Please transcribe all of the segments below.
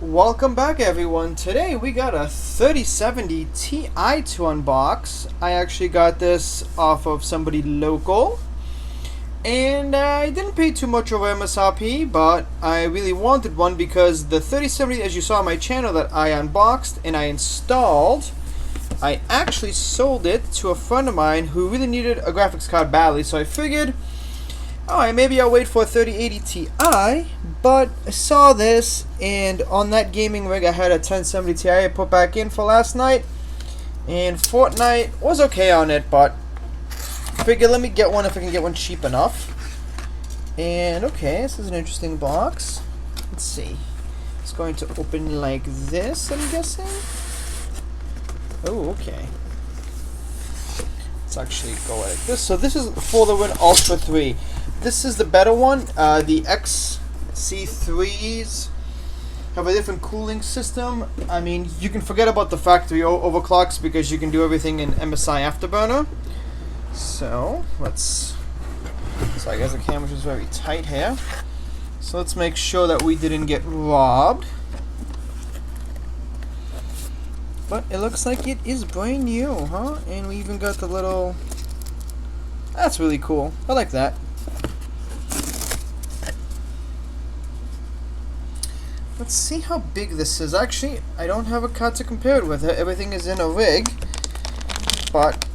Welcome back, everyone. Today we got a 3070 Ti to unbox. I actually got this off of somebody local, and I didn't pay too much over MSRP, but I really wanted one because the 3070, as you saw on my channel, that I unboxed and I installed, I actually sold it to a friend of mine who really needed a graphics card badly. So I figured, alright, maybe I'll wait for a 3080 Ti, but I saw this, and on that gaming rig I had a 1070 Ti I put back in for last night, and Fortnite was okay on it, but figured let me get one if I can get one cheap enough. And okay, this is an interesting box. Let's see. It's going to open like this, I'm guessing. Oh, okay. Let's actually go like this. So this is for the Win Ultra 3. This is the better one. The XC3s have a different cooling system. I mean, you can forget about the factory overclocks because you can do everything in MSI Afterburner. So I guess the camera is very tight here. So let's make sure that we didn't get robbed. But it looks like it is brand new, huh? And we even got the little... That's really cool. I like that. Let's see how big this is. Actually, I don't have a card to compare it with. Everything is in a rig. But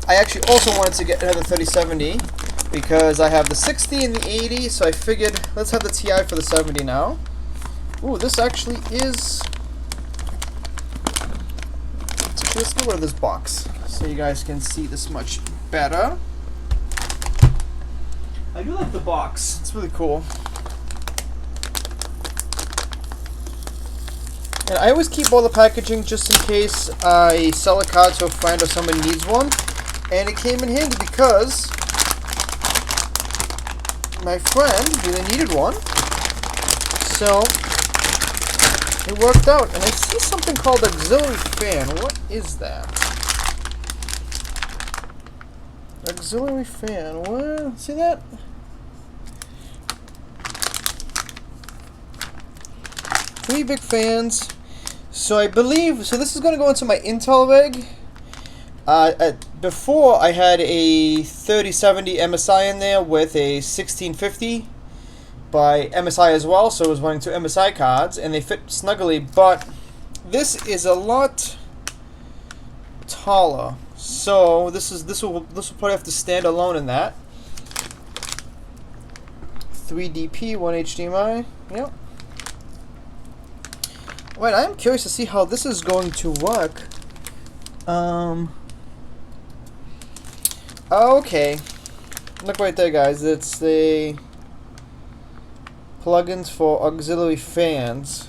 I actually also wanted to get another 3070 because I have the 60 and the 80. So I figured, let's have the Ti for the 70 now. Ooh, this actually is... Let's get rid of this box so you guys can see this much better. I do like the box. It's really cool. And I always keep all the packaging just in case I sell a card to a friend or someone needs one. And it came in handy because my friend really needed one. So it worked out. And I see something called auxiliary fan. What is that? Auxiliary fan. What? See that? Three big fans. So I believe, so this is going to go into my Intel rig. Before I had a 3070 MSI in there with a 1650 by MSI as well, so it was running two MSI cards, and they fit snugly. But this is a lot taller, so this will probably have to stand alone in that. 3DP, 1 HDMI. Yep. Wait, I am curious to see how this is going to work. Okay. Look right there, guys. It's the plugins for auxiliary fans.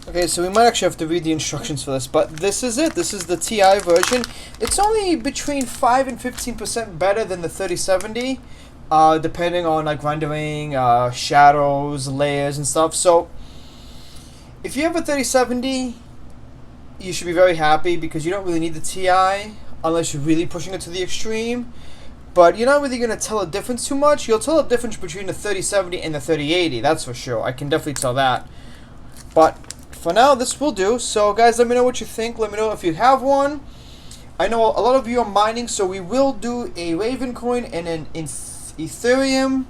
Okay, so we might actually have to read the instructions for this, but this is it. This is the Ti version. It's only between 5 and 15% better than the 3070, depending on like rendering, shadows, layers, and stuff. So if you have a 3070, you should be very happy because you don't really need the Ti unless you're really pushing it to the extreme. But you're not really going to tell a difference too much. You'll tell a difference between the 3070 and the 3080, that's for sure. I can definitely tell that. But for now, this will do. So guys, let me know what you think. Let me know if you have one. I know a lot of you are mining, so we will do a Raven coin and an Ethereum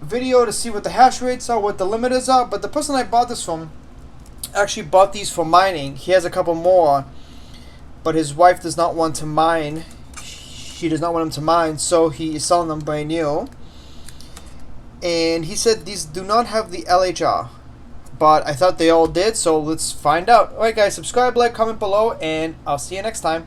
video to see what the hash rates are, what the limiters are. But the person I bought this from actually bought these for mining. He has a couple more, but his wife does not want to mine. She does not want him to mine, so he is selling them brand new. And he said these do not have the LHR, but I thought they all did, so let's find out. Alright guys, subscribe, like, comment below, and I'll see you next time.